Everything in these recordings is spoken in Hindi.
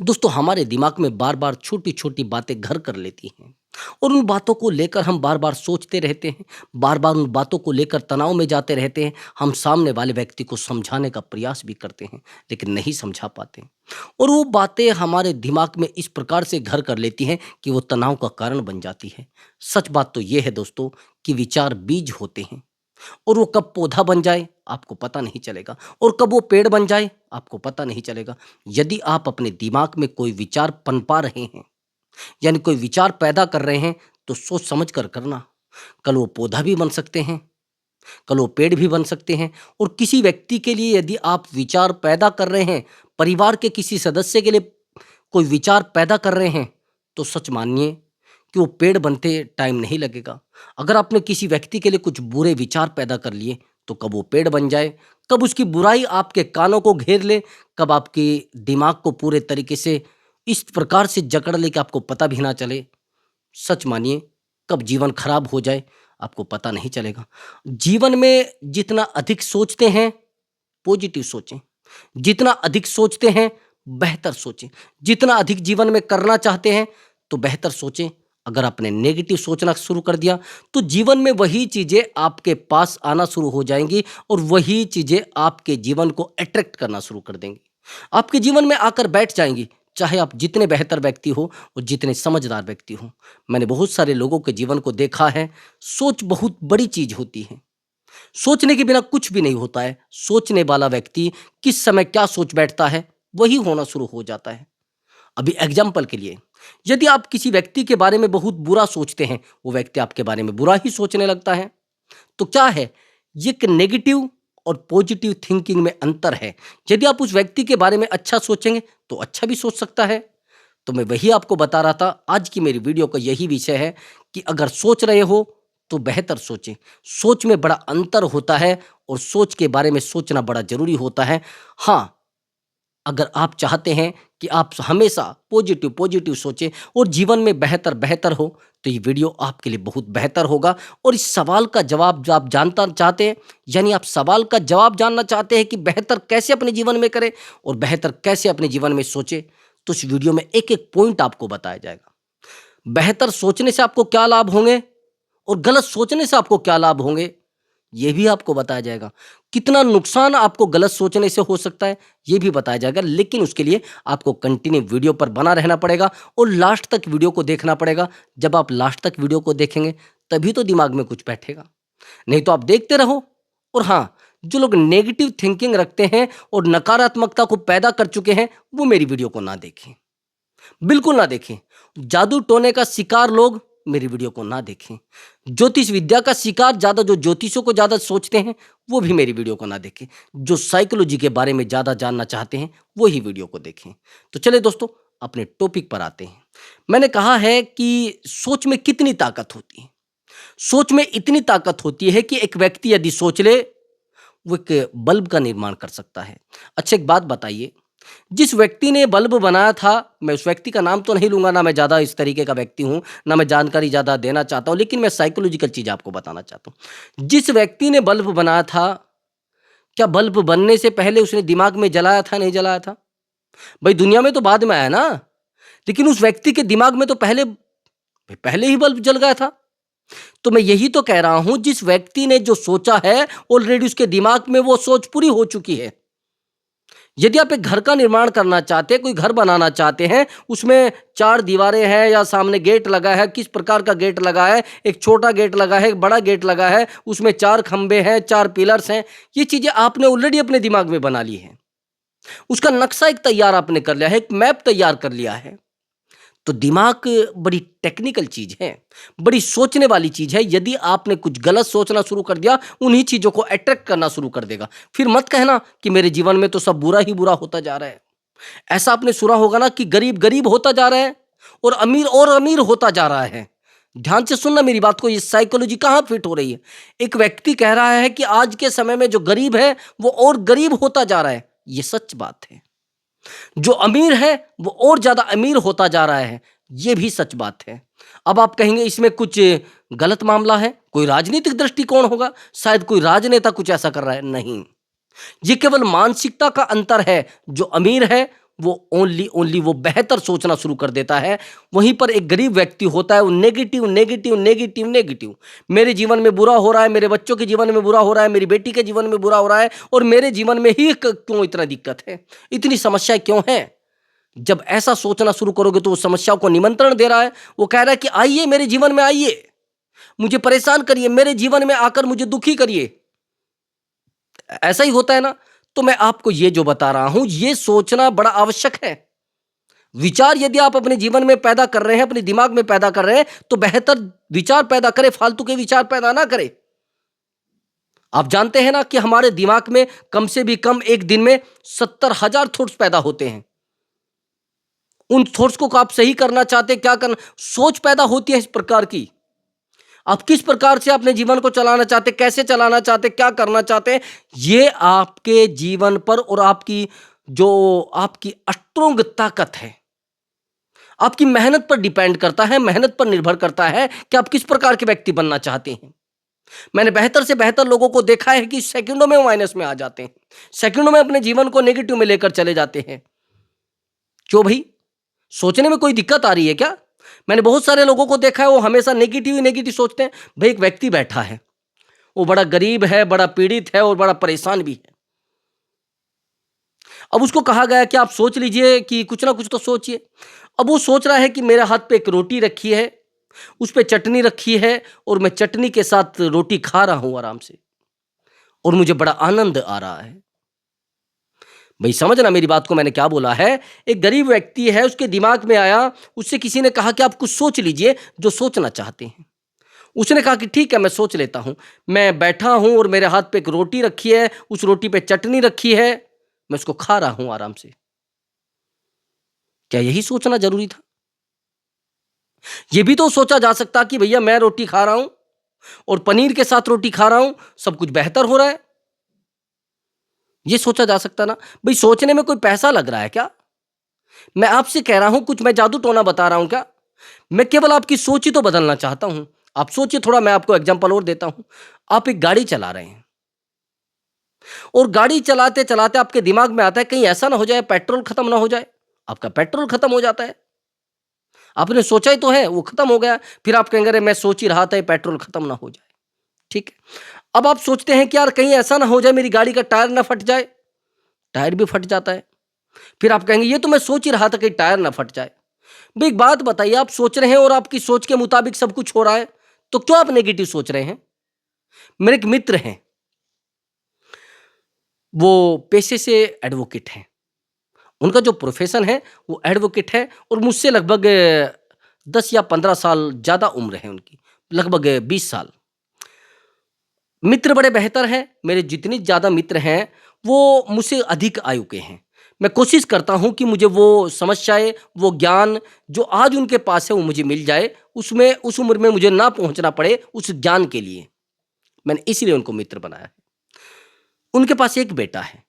दोस्तों हमारे दिमाग में बार बार छोटी छोटी बातें घर कर लेती हैं और उन बातों को लेकर हम बार बार सोचते रहते हैं। बार बार उन बातों को लेकर तनाव में जाते रहते हैं। हम सामने वाले व्यक्ति को समझाने का प्रयास भी करते हैं लेकिन नहीं समझा पाते। और वो बातें हमारे दिमाग में इस प्रकार से घर कर लेती हैं कि वो तनाव का कारण बन जाती है। सच बात तो ये है दोस्तों कि विचार बीज होते हैं और वो कब पौधा बन जाए आपको पता नहीं चलेगा और कब वो पेड़ बन जाए आपको पता नहीं चलेगा। यदि आप अपने दिमाग में कोई विचार पनपा रहे हैं यानी कोई विचार पैदा कर रहे हैं तो सोच समझ कर करना। कल वो पौधा भी बन सकते हैं, कल वो पेड़ भी बन सकते हैं। और किसी व्यक्ति के लिए यदि आप विचार पैदा कर रहे हैं, परिवार के किसी सदस्य के लिए कोई विचार पैदा कर रहे हैं, तो सच मानिए कि वो पेड़ बनते टाइम नहीं लगेगा। अगर आपने किसी व्यक्ति के लिए कुछ बुरे विचार पैदा कर लिए तो कब वो पेड़ बन जाए, कब उसकी बुराई आपके कानों को घेर ले, कब आपके दिमाग को पूरे तरीके से इस प्रकार से जकड़ ले कि आपको पता भी ना चले। सच मानिए कब जीवन खराब हो जाए आपको पता नहीं चलेगा। जीवन में जितना अधिक सोचते हैं पॉजिटिव सोचें, जितना अधिक सोचते हैं बेहतर सोचें, जितना अधिक जीवन में करना चाहते हैं तो बेहतर सोचें। अगर आपने नेगेटिव सोचना शुरू कर दिया तो जीवन में वही चीज़ें आपके पास आना शुरू हो जाएंगी और वही चीज़ें आपके जीवन को अट्रैक्ट करना शुरू कर देंगी, आपके जीवन में आकर बैठ जाएंगी, चाहे आप जितने बेहतर व्यक्ति हो और जितने समझदार व्यक्ति हो। मैंने बहुत सारे लोगों के जीवन को देखा है। सोच बहुत बड़ी चीज़ होती है, सोचने के बिना कुछ भी नहीं होता है। सोचने वाला व्यक्ति किस समय क्या सोच बैठता है वही होना शुरू हो जाता है। अभी एग्जाम्पल के लिए यदि आप किसी व्यक्ति के बारे में बहुत बुरा सोचते हैं, वो व्यक्ति आपके बारे में बुरा ही सोचने लगता है। तो क्या है, ये एक नेगेटिव और पॉजिटिव थिंकिंग में अंतर है। यदि आप उस व्यक्ति के बारे में अच्छा सोचेंगे तो अच्छा भी सोच सकता है। तो मैं वही आपको बता रहा था, आज की मेरी वीडियो का यही विषय है कि अगर सोच रहे हो तो बेहतर सोचें। सोच में बड़ा अंतर होता है और सोच के बारे में सोचना बड़ा जरूरी होता है। हाँ, अगर आप चाहते हैं कि आप हमेशा पॉजिटिव पॉजिटिव सोचें और जीवन में बेहतर बेहतर हो तो ये वीडियो आपके लिए बहुत बेहतर होगा। और इस सवाल का जवाब जो आप जानना चाहते हैं, यानी आप सवाल का जवाब जानना चाहते हैं कि बेहतर कैसे अपने जीवन में करें और बेहतर कैसे अपने जीवन में सोचें, तो इस वीडियो में एक एक पॉइंट आपको बताया जाएगा। बेहतर सोचने से आपको क्या लाभ होंगे और गलत सोचने से आपको क्या लाभ होंगे ये भी आपको बताया जाएगा। कितना नुकसान आपको गलत सोचने से हो सकता है ये भी बताया जाएगा। लेकिन उसके लिए आपको कंटिन्यू वीडियो पर बना रहना पड़ेगा और लास्ट तक वीडियो को देखना पड़ेगा। जब आप लास्ट तक वीडियो को देखेंगे तभी तो दिमाग में कुछ बैठेगा, नहीं तो आप देखते रहो। और हाँ, जो लोग नेगेटिव थिंकिंग रखते हैं और नकारात्मकता को पैदा कर चुके हैं वो मेरी वीडियो को ना देखें, बिल्कुल ना देखें। जादू टोने का शिकार लोग मेरी वीडियो को ना देखें। ज्योतिष विद्या का शिकार ज़्यादा जो ज्योतिषों को ज़्यादा सोचते हैं वो भी मेरी वीडियो को ना देखें। जो साइकोलॉजी के बारे में ज़्यादा जानना चाहते हैं वो ही वीडियो को देखें। तो चलिए दोस्तों अपने टॉपिक पर आते हैं। मैंने कहा है कि सोच में कितनी ताकत होती है। सोच में इतनी ताकत होती है कि एक व्यक्ति यदि सोच ले वो एक बल्ब का निर्माण कर सकता है। अच्छा एक बात बताइए, जिस व्यक्ति ने बल्ब बनाया था, मैं उस व्यक्ति का नाम तो नहीं लूंगा, ना मैं ज़्यादा इस तरीके का व्यक्ति हूं, ना मैं जानकारी ज़्यादा देना चाहता हूं, लेकिन मैं साइकोलॉजिकल चीज़ आपको बताना चाहता हूं। जिस व्यक्ति ने बल्ब बनाया था, क्या बल्ब बनने से पहले उसने दिमाग में जलाया था नहीं जलाया था? भाई दुनिया में तो बाद में आया ना, लेकिन उस व्यक्ति के दिमाग में तो पहले पहले ही बल्ब जल गया था। तो मैं यही तो कह रहा हूं, जिस व्यक्ति ने जो सोचा है ऑलरेडी उसके दिमाग में वो सोच पूरी हो चुकी है। यदि आप एक घर का निर्माण करना चाहते हैं, कोई घर बनाना चाहते हैं, उसमें 4 दीवारें हैं या सामने गेट लगा है, किस प्रकार का गेट लगा है, एक छोटा गेट लगा है, एक बड़ा गेट लगा है, उसमें 4 खंबे हैं, 4 पिलर्स हैं, ये चीज़ें आपने ऑलरेडी अपने दिमाग में बना ली हैं। उसका नक्शा एक तैयार आपने कर लिया है, एक मैप तैयार कर लिया है। तो दिमाग बड़ी टेक्निकल चीज़ है, बड़ी सोचने वाली चीज़ है। यदि आपने कुछ गलत सोचना शुरू कर दिया, उन्हीं चीज़ों को अट्रैक्ट करना शुरू कर देगा। फिर मत कहना कि मेरे जीवन में तो सब बुरा ही बुरा होता जा रहा है। ऐसा आपने सुना होगा ना कि गरीब गरीब होता जा रहा है और अमीर होता जा रहा है। ध्यान से सुनना मेरी बात को, ये साइकोलॉजी कहाँ फिट हो रही है। एक व्यक्ति कह रहा है कि आज के समय में जो गरीब है वो और गरीब होता जा रहा है, ये सच बात है। जो अमीर है वो और ज्यादा अमीर होता जा रहा है, ये भी सच बात है। अब आप कहेंगे इसमें कुछ गलत मामला है, कोई राजनीतिक दृष्टिकोण होगा, शायद कोई राजनेता कुछ ऐसा कर रहा है। नहीं, ये केवल मानसिकता का अंतर है। जो अमीर है वो ओनली ओनली वो बेहतर सोचना शुरू कर देता है। वहीं पर एक गरीब व्यक्ति होता है, वो नेगेटिव नेगेटिव नेगेटिव नेगेटिव, मेरे जीवन में बुरा हो रहा है, मेरे बच्चों के जीवन में बुरा हो रहा है, मेरी बेटी के जीवन में बुरा हो रहा है, और मेरे जीवन में ही क्यों इतना दिक्कत है, इतनी समस्याएं क्यों हैं। जब ऐसा सोचना शुरू करोगे तो वो समस्याओं को निमंत्रण दे रहा है। वो कह रहा है कि आइए मेरे जीवन में, आइए मुझे परेशान करिए, मेरे जीवन में आकर मुझे दुखी करिए। ऐसा ही होता है ना। तो मैं आपको ये जो बता रहा हूं, ये सोचना बड़ा आवश्यक है। विचार यदि आप अपने जीवन में पैदा कर रहे हैं, अपने दिमाग में पैदा कर रहे हैं, तो बेहतर विचार पैदा करें, फालतू के विचार पैदा ना करें। आप जानते हैं ना कि हमारे दिमाग में कम से भी कम एक दिन में 70,000 थॉट्स पैदा होते हैं। उन थॉट्स को आप सही करना चाहते हैं, क्या करना, सोच पैदा होती है इस प्रकार की। आप किस प्रकार से अपने जीवन को चलाना चाहते, कैसे चलाना चाहते, क्या करना चाहते हैं, ये आपके जीवन पर और आपकी जो आपकी स्ट्रांग ताकत है, आपकी मेहनत पर डिपेंड करता है, मेहनत पर निर्भर करता है कि आप किस प्रकार के व्यक्ति बनना चाहते हैं। मैंने बेहतर से बेहतर लोगों को देखा है कि सेकंडों में माइनस में आ जाते हैं, सेकंडों में अपने जीवन को नेगेटिव में लेकर चले जाते हैं। क्यों भाई, सोचने में कोई दिक्कत आ रही है क्या? मैंने बहुत सारे लोगों को देखा है, वो हमेशा नेगेटिव ही नेगेटिव सोचते हैं। भाई एक व्यक्ति बैठा है, वो बड़ा गरीब है, बड़ा पीड़ित है और बड़ा परेशान भी है। अब उसको कहा गया कि आप सोच लीजिए कि कुछ ना कुछ तो सोचिए। अब वो सोच रहा है कि मेरे हाथ पे एक रोटी रखी है, उस पे चटनी रखी है, और मैं चटनी के साथ रोटी खा रहा हूं आराम से, और मुझे बड़ा आनंद आ रहा है। भाई समझना मेरी बात को, मैंने क्या बोला है। एक गरीब व्यक्ति है, उसके दिमाग में आया, उससे किसी ने कहा कि आप कुछ सोच लीजिए जो सोचना चाहते हैं। उसने कहा कि ठीक है, मैं सोच लेता हूं। मैं बैठा हूं और मेरे हाथ पे एक रोटी रखी है, उस रोटी पे चटनी रखी है, मैं उसको खा रहा हूं आराम से। क्या यही सोचना जरूरी था? यह भी तो सोचा जा सकता कि भैया मैं रोटी खा रहा हूं और पनीर के साथ रोटी खा रहा हूं, सब कुछ बेहतर हो रहा है। यह सोचा जा सकता ना। भाई सोचने में कोई पैसा लग रहा है क्या? मैं आपसे कह रहा हूं, कुछ मैं जादू टोना बता रहा हूं क्या? मैं केवल आपकी सोच ही तो बदलना चाहता हूं। आप सोचिए थोड़ा, मैं आपको एग्जांपल और देता हूं। आप एक गाड़ी चला रहे हैं और गाड़ी चलाते चलाते आपके दिमाग में आता है कहीं ऐसा ना हो जाए पेट्रोल खत्म ना हो जाए। आपका पेट्रोल खत्म हो जाता है, आपने सोचा ही तो है, वो खत्म हो गया। फिर आप कहेंगे अरे मैं सोच ही रहा था ये पेट्रोल खत्म ना हो जाए। ठीक है, अब आप सोचते हैं कि यार कहीं ऐसा ना हो जाए मेरी गाड़ी का टायर ना फट जाए, टायर भी फट जाता है। फिर आप कहेंगे ये तो मैं सोच ही रहा था कि टायर ना फट जाए। भाई एक बात बताइए, आप सोच रहे हैं और आपकी सोच के मुताबिक सब कुछ हो रहा है, तो क्यों आप नेगेटिव सोच रहे हैं? मेरे एक मित्र हैं, वो पेशे से एडवोकेट हैं। उनका जो प्रोफेशन है वो एडवोकेट है, और मुझसे लगभग 10 या 15 साल ज़्यादा उम्र है उनकी, लगभग 20 साल। मित्र बड़े बेहतर हैं, मेरे जितने ज़्यादा मित्र हैं वो मुझसे अधिक आयु के हैं। मैं कोशिश करता हूँ कि मुझे वो समस्याएँ, वो ज्ञान जो आज उनके पास है वो मुझे मिल जाए, उसमें उस उम्र में मुझे ना पहुँचना पड़े उस ज्ञान के लिए। मैंने इसीलिए उनको मित्र बनाया है। उनके पास एक बेटा है,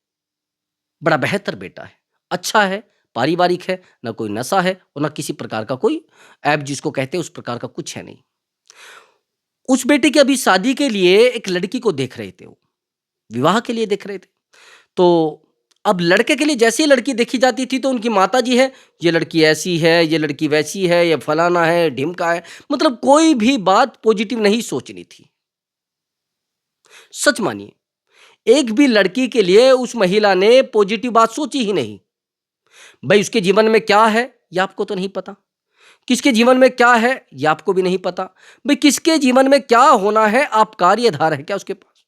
बड़ा बेहतर बेटा है, अच्छा है, पारिवारिक है, ना कोई नशा है और ना किसी प्रकार का कोई ऐप जिसको कहते हैं उस प्रकार का कुछ है नहीं। उस बेटे की अभी शादी के लिए एक लड़की को देख रहे थे वो, विवाह के लिए देख रहे थे। तो अब लड़के के लिए जैसी लड़की देखी जाती थी तो उनकी माताजी है, ये लड़की ऐसी है, ये लड़की वैसी है, ये फलाना है, ढिमका है, मतलब कोई भी बात पॉजिटिव नहीं सोचनी थी। सच मानिए, एक भी लड़की के लिए उस महिला ने पॉजिटिव बात सोची ही नहीं। भाई उसके जीवन में क्या है ये आपको तो नहीं पता, किसके जीवन में क्या है ये आपको भी नहीं पता। भाई किसके जीवन में क्या होना है, आप कार्यधार है क्या उसके पास?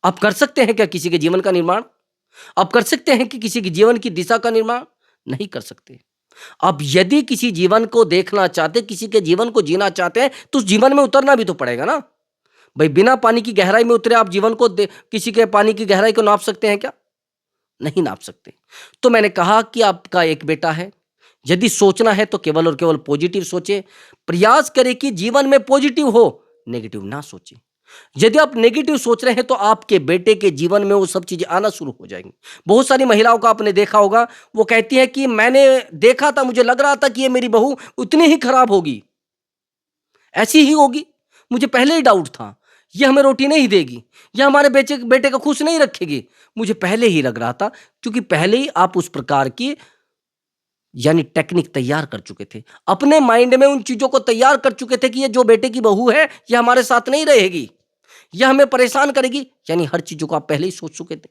आप कर सकते हैं क्या किसी के जीवन का निर्माण? आप कर सकते हैं कि किसी के जीवन की दिशा का निर्माण? नहीं कर सकते। आप यदि किसी जीवन को देखना चाहते, किसी के जीवन को जीना चाहते हैं, तो उस जीवन में उतरना भी तो पड़ेगा ना। भाई बिना पानी की गहराई में उतरे आप जीवन को किसी के पानी की गहराई को नाप सकते हैं क्या? नहीं नाप सकते। तो मैंने कहा कि आपका एक बेटा है, यदि सोचना है तो केवल और केवल पॉजिटिव सोचे, प्रयास करें कि जीवन में पॉजिटिव हो, नेगेटिव ना सोचे। यदि आप नेगेटिव सोच रहे हैं तो आपके बेटे के जीवन में वो सब चीजें आना शुरू हो जाएंगी। बहुत सारी महिलाओं का आपने देखा होगा, वो कहती है कि मैंने देखा था, मुझे लग रहा था कि ये मेरी बहू उतनी ही खराब होगी, ऐसी ही होगी, मुझे पहले ही डाउट था, ये हमें रोटी नहीं देगी, ये हमारे बेटे को खुश नहीं रखेगी, मुझे पहले ही लग रहा था। क्योंकि पहले ही आप उस प्रकार की यानी टेक्निक तैयार कर चुके थे। अपने माइंड में उन चीज़ों को तैयार कर चुके थे कि ये जो बेटे की बहू है, ये हमारे साथ नहीं रहेगी, ये हमें परेशान करेगी, यानी हर चीज़ों को आप पहले ही सोच चुके थे।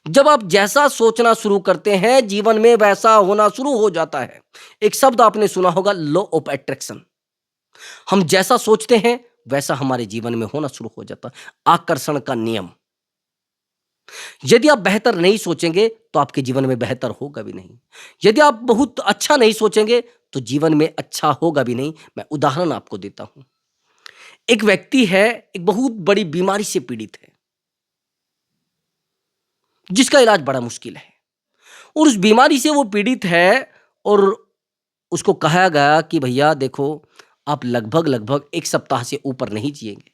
जब आप जैसा सोचना शुरू करते हैं, जीवन में वैसा होना शुरू हो जाता है। एक शब्द आपने सुना होगा, लॉ ऑफ अट्रैक्शन। हम जैसा सोचते हैं, वैसा हमारे जीवन में होना शुरू हो जाता है। आकर्षण का नियम। यदि आप बेहतर नहीं सोचेंगे, तो आपके जीवन में बेहतर होगा भी नहीं। यदि आप बहुत अच्छा नहीं सोचेंगे, तो जीवन में अच्छा होगा भी नहीं। मैं उदाहरण आपको देता हूं। एक व्यक्ति है, एक बहुत बड़ी बीमारी से पीड़ित है, जिसका इलाज बड़ा मुश्किल है, और उस बीमारी से वो पीड़ित है, और उसको कहा गया कि भैया देखो, आप लगभग लगभग 1 सप्ताह से ऊपर नहीं जिएंगे।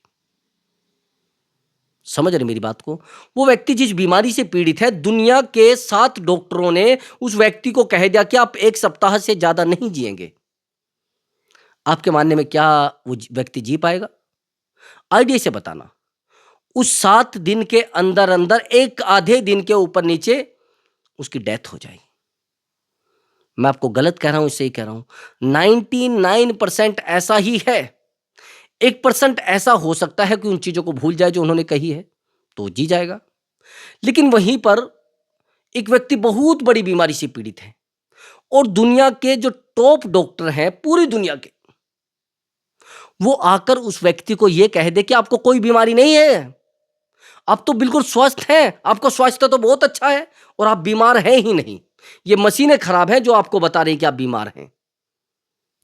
समझ रहे मेरी बात को? वो व्यक्ति जिस बीमारी से पीड़ित है, दुनिया के 7 डॉक्टरों ने उस व्यक्ति को कह दिया कि आप 1 सप्ताह से ज्यादा नहीं जिएंगे। आपके मानने में क्या वो व्यक्ति जी पाएगा? आइडिया से बताना। उस 7 दिन के अंदर अंदर, एक आधे दिन के ऊपर नीचे उसकी डेथ हो जाएगी। मैं आपको गलत कह रहा हूं, इससे ही कह रहा हूं। 99% ऐसा ही है। 1% ऐसा हो सकता है कि उन चीजों को भूल जाए जो उन्होंने कही है, तो जी जाएगा। लेकिन वहीं पर एक व्यक्ति बहुत बड़ी बीमारी से पीड़ित है, और दुनिया के जो टॉप डॉक्टर हैं पूरी दुनिया के, वो आकर उस व्यक्ति को यह कह दे कि आपको कोई बीमारी नहीं है, आप तो बिल्कुल स्वस्थ हैं, आपका स्वास्थ्य तो बहुत अच्छा है, और आप बीमार हैं ही नहीं। ये मशीनें खराब हैं जो आपको बता रही कि आप बीमार हैं।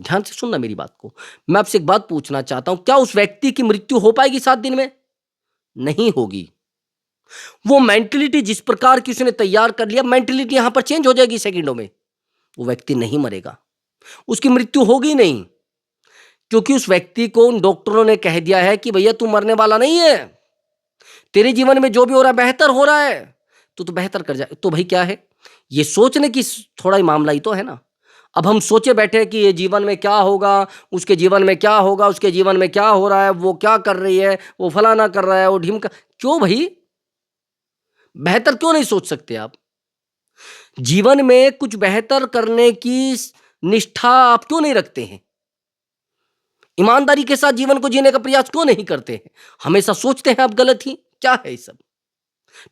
ध्यान से सुनना मेरी बात को। मैं आपसे एक बात पूछना चाहता हूं, क्या उस व्यक्ति की मृत्यु हो पाएगी 7 दिन में? नहीं होगी। वो मेंटलिटी जिस प्रकार की उसने तैयार कर लिया, मेंटलिटी यहां पर चेंज हो जाएगी सेकंडों में। वो व्यक्ति नहीं मरेगा, उसकी मृत्यु होगी नहीं, क्योंकि उस व्यक्ति को उन डॉक्टरों ने कह दिया है कि भैया तू मरने वाला नहीं है, तेरे जीवन में जो भी हो रहा है बेहतर हो रहा है, तो बेहतर कर जाए। तो भाई क्या है, ये सोचने की थोड़ा ही मामला ही तो है ना। अब हम सोचे बैठे कि ये जीवन में क्या होगा, उसके जीवन में क्या होगा, उसके जीवन में क्या हो रहा है, वो क्या कर रही है, वो फलाना कर रहा है, वो ढिमका। क्यों भाई, बेहतर क्यों नहीं सोच सकते आप? जीवन में कुछ बेहतर करने की निष्ठा आप क्यों नहीं रखते हैं? ईमानदारी के साथ जीवन को जीने का प्रयास क्यों नहीं करते हैं? हमेशा सोचते हैं आप गलत ही। क्या है ये सब?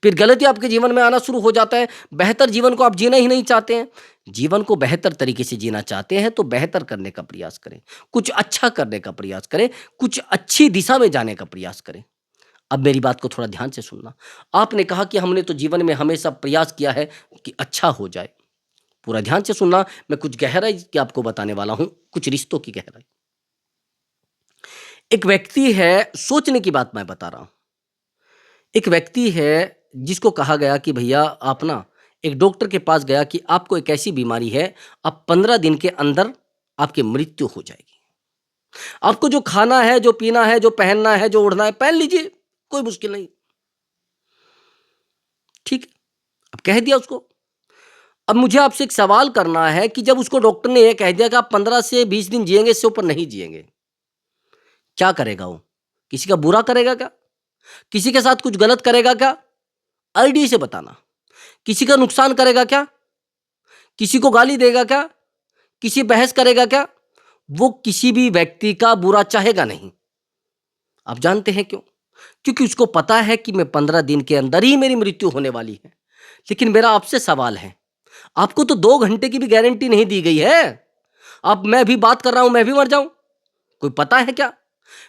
फिर गलती आपके जीवन में आना शुरू हो जाता है। बेहतर जीवन को आप जीना ही नहीं चाहते हैं। जीवन को बेहतर तरीके से जीना चाहते हैं तो बेहतर करने का प्रयास करें, कुछ अच्छा करने का प्रयास करें, कुछ अच्छी दिशा में जाने का प्रयास करें। अब मेरी बात को थोड़ा ध्यान से सुनना। आपने कहा कि हमने तो जीवन में हमेशा प्रयास किया है कि अच्छा हो जाए। पूरा ध्यान से सुनना, मैं कुछ गहराई की आपको बताने वाला हूं, कुछ रिश्तों की गहराई। एक व्यक्ति है, सोचने की बात मैं बता रहा हूं। एक व्यक्ति है जिसको कहा गया कि भैया आप ना एक डॉक्टर के पास गया कि आपको एक ऐसी बीमारी है, अब 15 दिन के अंदर आपकी मृत्यु हो जाएगी। आपको जो खाना है, जो पीना है, जो पहनना है, जो ओढ़ना है, पहन लीजिए, कोई मुश्किल नहीं। ठीक है, अब कह दिया उसको। अब मुझे आपसे एक सवाल करना है कि जब उसको डॉक्टर ने यह कह दिया कि आप 15 से 20 दिन जिएंगे, इससे ऊपर नहीं जिएंगे, क्या करेगा वो? किसी का बुरा करेगा क्या? किसी के साथ कुछ गलत करेगा क्या? आईडी से बताना। किसी का नुकसान करेगा क्या? किसी को गाली देगा क्या? किसी बहस करेगा क्या? वो किसी भी व्यक्ति का बुरा चाहेगा नहीं। आप जानते हैं क्यों? क्योंकि उसको पता है कि मैं 15 दिन के अंदर ही मेरी मृत्यु होने वाली है। लेकिन मेरा आपसे सवाल है, आपको तो 2 घंटे की भी गारंटी नहीं दी गई है। अब मैं भी बात कर रहा हूं, मैं भी मर जाऊं, कोई पता है क्या?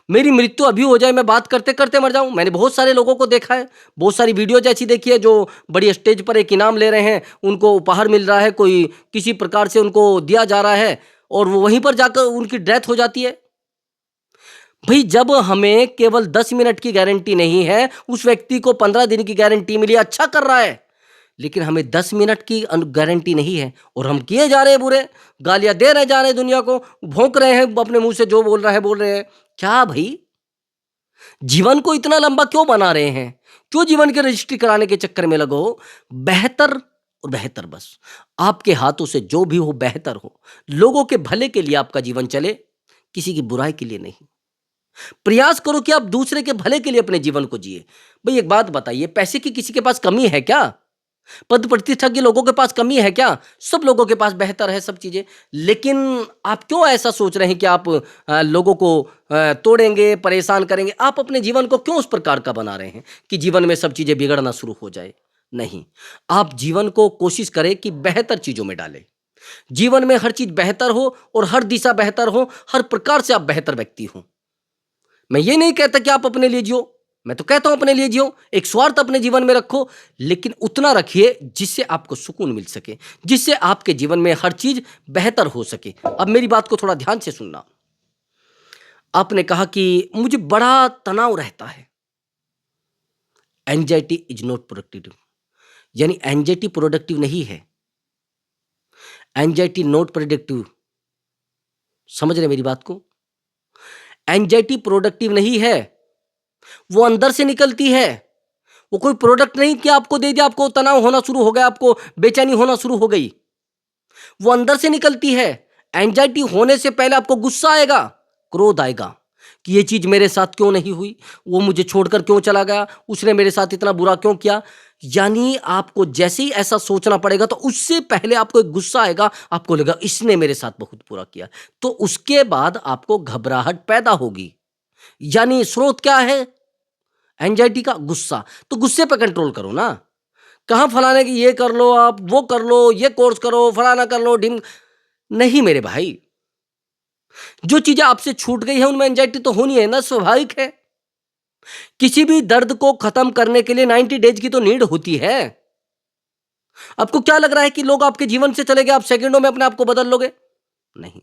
मेरी मृत्यु अभी हो जाए, मैं बात करते करते मर जाऊं। मैंने बहुत सारे लोगों को देखा है, बहुत सारी वीडियोज ऐसी देखी है जो बड़ी स्टेज पर एक इनाम ले रहे हैं, उनको उपहार मिल रहा है, कोई किसी प्रकार से उनको दिया जा रहा है, और वो वहीं पर जाकर उनकी डेथ हो जाती है। भाई जब हमें केवल 10 मिनट की गारंटी नहीं है, उस व्यक्ति को 15 दिन की गारंटी मिली, अच्छा कर रहा है, लेकिन हमें 10 मिनट की गारंटी नहीं है, और हम किए जा रहे हैं बुरे, गालियां दे रहे जा रहे हैं, दुनिया को भौंक रहे हैं, अपने मुंह से जो बोल रहा है बोल रहे हैं। क्या भाई, जीवन को इतना लंबा क्यों बना रहे हैं? क्यों जीवन की रजिस्ट्री कराने के चक्कर में लगो? बेहतर और बेहतर, बस आपके हाथों से जो भी हो बेहतर हो, लोगों के भले के लिए आपका जीवन चले, किसी की बुराई के लिए नहीं। प्रयास करो कि आप दूसरे के भले के लिए अपने जीवन को जिए। भाई एक बात बताइए, पैसे की किसी के पास कमी है क्या? पद प्रतिष्ठा के लोगों के पास कमी है क्या? सब लोगों के पास बेहतर है सब चीज़ें। लेकिन आप क्यों ऐसा सोच रहे हैं कि आप लोगों को तोड़ेंगे, परेशान करेंगे? आप अपने जीवन को क्यों उस प्रकार का बना रहे हैं कि जीवन में सब चीज़ें बिगड़ना शुरू हो जाए? नहीं, आप जीवन को कोशिश करें कि बेहतर चीज़ों में डालें। जीवन में हर चीज़ बेहतर हो और हर दिशा बेहतर हो, हर प्रकार से आप बेहतर व्यक्ति हों। मैं ये नहीं कहता कि आप अपने लिए जियो, मैं तो कहता हूं अपने लिए जियो, एक स्वार्थ अपने जीवन में रखो, लेकिन उतना रखिए जिससे आपको सुकून मिल सके, जिससे आपके जीवन में हर चीज बेहतर हो सके। अब मेरी बात को थोड़ा ध्यान से सुनना। आपने कहा कि मुझे बड़ा तनाव रहता है। एंजाइटी इज नॉट प्रोडक्टिव, यानी एंजाइटी प्रोडक्टिव नहीं है। एंजाइटी नॉट प्रोडक्टिव, समझ रहे मेरी बात को? एंजाइटी प्रोडक्टिव नहीं है, वो अंदर से निकलती है। वो कोई प्रोडक्ट नहीं कि आपको दे दिया, आपको तनाव होना शुरू हो गया, आपको बेचैनी होना शुरू हो गई। वो अंदर से निकलती है। एंजाइटी होने से पहले आपको गुस्सा आएगा, क्रोध आएगा कि ये चीज मेरे साथ क्यों नहीं हुई, वो मुझे छोड़कर क्यों चला गया, उसने मेरे साथ इतना बुरा क्यों किया। यानी आपको जैसे ही ऐसा सोचना पड़ेगा तो उससे पहले आपको एक गुस्सा आएगा, आपको लगेगा इसने मेरे साथ बहुत बुरा किया। तो उसके बाद आपको घबराहट पैदा होगी। यानी स्रोत क्या है एंजाइटी का? गुस्सा। तो गुस्से पे कंट्रोल करो ना। कहाँ फलाने की ये कर लो, आप वो कर लो, ये कोर्स करो, फलाना कर लो, ढिम नहीं मेरे भाई। जो चीजें आपसे छूट गई है उनमें एंजाइटी तो होनी है ना, स्वाभाविक है। किसी भी दर्द को खत्म करने के लिए 90 डेज की तो नीड होती है। आपको क्या लग रहा है कि लोग आपके जीवन से चले गए, आप सेकंडों में अपने आप को बदल लोगे? नहीं।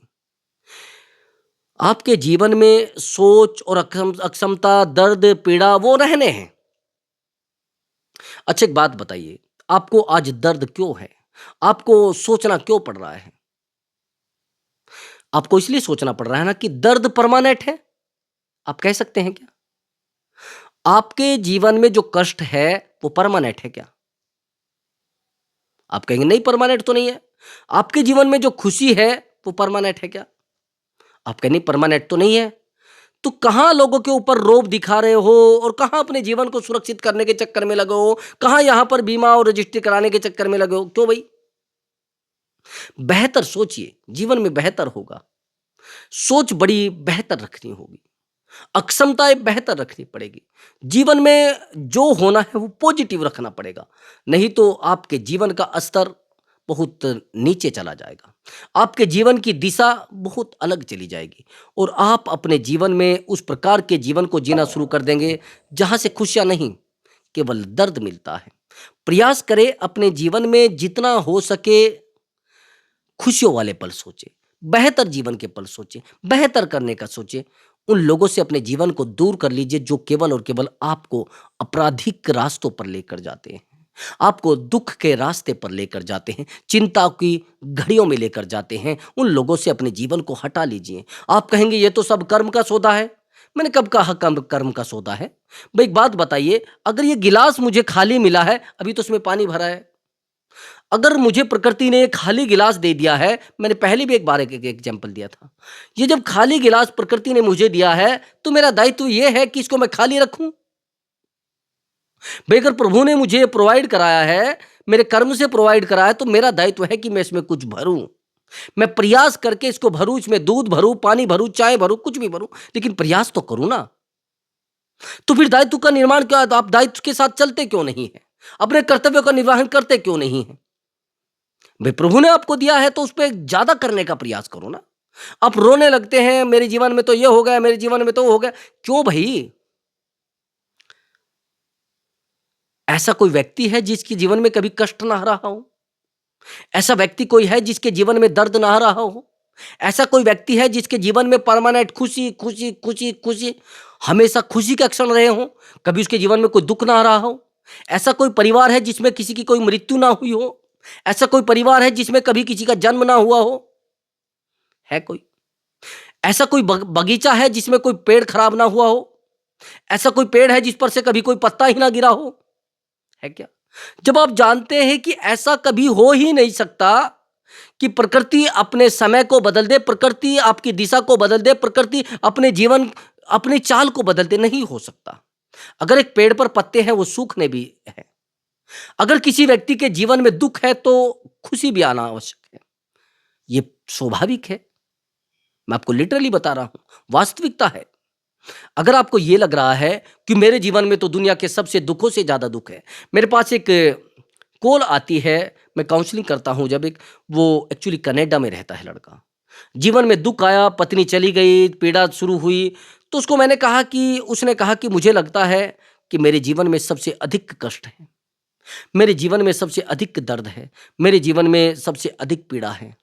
आपके जीवन में सोच और अक्षमता, दर्द, पीड़ा वो रहने हैं। अच्छा एक बात बताइए, आपको आज दर्द क्यों है? आपको सोचना क्यों पड़ रहा है? आपको इसलिए सोचना पड़ रहा है ना कि दर्द परमानेंट है। आप कह सकते हैं क्या? आपके जीवन में जो कष्ट है वो परमानेंट है क्या? आप कहेंगे नहीं परमानेंट तो नहीं है। आपके जीवन में जो खुशी है वो परमानेंट है क्या? आप कहेंगे नहीं परमानेंट तो नहीं है। तो कहाँ लोगों के ऊपर रोब दिखा रहे हो और कहाँ अपने जीवन को सुरक्षित करने के चक्कर में लगे हो? कहाँ यहां पर बीमा और रजिस्ट्री कराने के चक्कर में लगे हो? क्यों भाई? बेहतर सोचिए, जीवन में बेहतर होगा। सोच बड़ी बेहतर रखनी होगी, अक्षमताएं बेहतर रखनी पड़ेगी। जीवन में जो होना है वो पॉजिटिव रखना पड़ेगा, नहीं तो आपके जीवन का स्तर बहुत नीचे चला जाएगा, आपके जीवन की दिशा बहुत अलग चली जाएगी और आप अपने जीवन में उस प्रकार के जीवन को जीना शुरू कर देंगे जहां से खुशियां नहीं, केवल दर्द मिलता है। प्रयास करें अपने जीवन में जितना हो सके खुशियों वाले पल सोचे, बेहतर जीवन के पल सोचे, बेहतर करने का सोचे। उन लोगों से अपने जीवन को दूर कर लीजिए जो केवल और केवल आपको आपराधिक रास्तों पर लेकर जाते हैं, आपको दुख के रास्ते पर लेकर जाते हैं, चिंता की घड़ियों में लेकर जाते हैं। उन लोगों से अपने जीवन को हटा लीजिए। आप कहेंगे ये तो सब कर्म का सौदा है। मैंने कब कहा कर्म कर्म का सौदा है? भाई एक बात बताइए, अगर ये गिलास मुझे खाली मिला है, अभी तो उसमें पानी भरा है। अगर मुझे प्रकृति ने एक खाली गिलास दे दिया है, मैंने पहले भी एक बार एक एग्जाम्पल दिया था, ये जब खाली गिलास प्रकृति ने मुझे दिया है तो मेरा दायित्व ये है कि इसको मैं खाली रखूं। भाई अगर प्रभु ने मुझे प्रोवाइड कराया है, मेरे कर्म से प्रोवाइड कराया, तो मेरा दायित्व है कि मैं इसमें कुछ भरूं, मैं प्रयास करके इसको भरूं, इसमें दूध भरूं, पानी भरूं, चाय भरूं, कुछ भी भरूं, लेकिन प्रयास तो करूं ना। तो फिर दायित्व का निर्माण क्या? तो आप दायित्व के साथ चलते क्यों नहीं है? अपने कर्तव्यों का निर्वहन करते क्यों नहीं है? भाई प्रभु ने आपको दिया है तो उस पर ज्यादा करने का प्रयास करो ना। आप रोने लगते हैं मेरे जीवन में तो ये हो गया, मेरे जीवन में तो वो हो गया। क्यों भाई? ऐसा कोई व्यक्ति है जिसके जीवन में कभी कष्ट ना रहा हो? ऐसा व्यक्ति कोई है जिसके जीवन में दर्द ना रहा हो? ऐसा कोई व्यक्ति है जिसके जीवन में परमानेंट खुशी खुशी खुशी खुशी, हमेशा खुशी के क्षण रहे हो, कभी उसके जीवन में कोई दुख ना रहा हो? ऐसा कोई परिवार है जिसमें किसी की कोई मृत्यु ना हुई हो? ऐसा कोई परिवार है जिसमें कभी किसी का जन्म ना हुआ हो? है कोई? ऐसा कोई बगीचा है जिसमें कोई पेड़ खराब ना हुआ हो? ऐसा कोई पेड़ है जिस पर से कभी कोई पत्ता ही ना गिरा हो? है क्या? जब आप जानते हैं कि ऐसा कभी हो ही नहीं सकता कि प्रकृति अपने समय को बदल दे, प्रकृति आपकी दिशा को बदल दे, प्रकृति अपने जीवन अपनी चाल को बदल दे, नहीं हो सकता। अगर एक पेड़ पर पत्ते हैं वो सूखने भी है, अगर किसी व्यक्ति के जीवन में दुख है तो खुशी भी आना आवश्यक है। ये स्वाभाविक है। मैं आपको लिटरली बता रहा हूँ, वास्तविकता है। अगर आपको ये लग रहा है कि मेरे जीवन में तो दुनिया के सबसे दुखों से ज़्यादा दुख है, मेरे पास एक कॉल आती है, मैं काउंसलिंग करता हूँ जब एक वो एक्चुअली कनाडा में रहता है लड़का। जीवन में दुःख आया, पत्नी चली गई, पीड़ा शुरू हुई, तो उसको मैंने कहा कि उसने कहा कि मुझे लगता है कि मेरे जीवन में सबसे अधिक कष्ट है, मेरे जीवन में सबसे अधिक दर्द है, मेरे जीवन में सबसे अधिक पीड़ा है।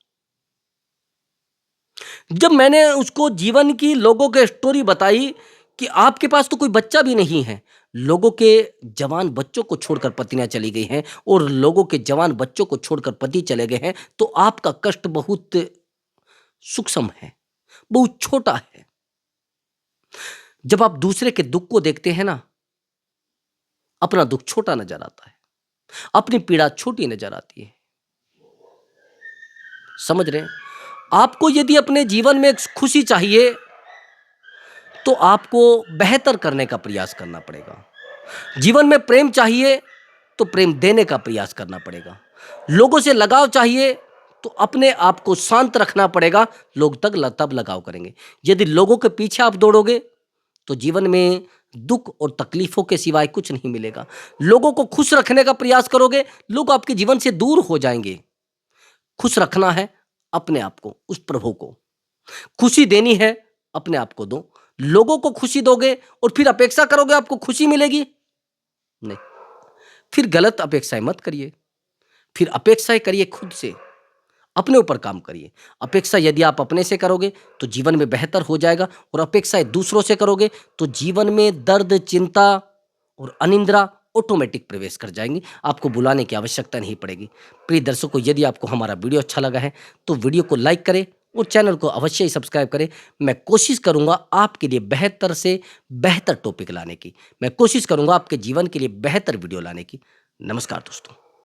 जब मैंने उसको जीवन की लोगों के स्टोरी बताई कि आपके पास तो कोई बच्चा भी नहीं है, लोगों के जवान बच्चों को छोड़कर पत्नियाँ चली गई हैं और लोगों के जवान बच्चों को छोड़कर पति चले गए हैं, तो आपका कष्ट बहुत सूक्ष्म है, बहुत छोटा है। जब आप दूसरे के दुःख को देखते हैं ना, अपना दुःख छोटा नज़र आता है, अपनी पीड़ा छोटी नज़र आती है। समझ रहे हैं? आपको यदि अपने जीवन में खुशी चाहिए, तो आपको बेहतर करने का प्रयास करना पड़ेगा। जीवन में प्रेम चाहिए, तो प्रेम देने का प्रयास करना पड़ेगा। लोगों से लगाव चाहिए, तो अपने आप को शांत रखना पड़ेगा, लोग तब लगाव करेंगे। यदि लोगों के पीछे आप दौड़ोगे, तो जीवन में दुःख और तकलीफ़ों के सिवाय कुछ नहीं मिलेगा। लोगों को खुश रखने का प्रयास करोगे, लोग आपके जीवन से दूर हो जाएँगे। खुश रखना है अपने आप को, उस प्रभु को। खुशी देनी है, अपने आप को दो। लोगों को खुशी दोगे और फिर अपेक्षा करोगे आपको खुशी मिलेगी? नहीं। फिर गलत अपेक्षाएँ मत करिए। फिर अपेक्षाएँ करिए खुद से, अपने ऊपर काम करिए। अपेक्षा यदि आप अपने से करोगे, तो जीवन में बेहतर हो जाएगा और अपेक्षाएँ दूसरों से करोगे, तो जीवन में दर्द, चिंता और अनिद्रा ऑटोमेटिक प्रवेश कर जाएँगी। आपको बुलाने की आवश्यकता नहीं पड़ेगी। प्रिय दर्शकों, यदि आपको हमारा वीडियो अच्छा लगा है, तो वीडियो को लाइक करें और चैनल को अवश्य ही सब्सक्राइब करें। मैं कोशिश करूँगा आपके लिए बेहतर से बेहतर टॉपिक लाने की। मैं कोशिश करूँगा आपके जीवन के लिए बेहतर वीडियो लाने की। नमस्कार दोस्तों।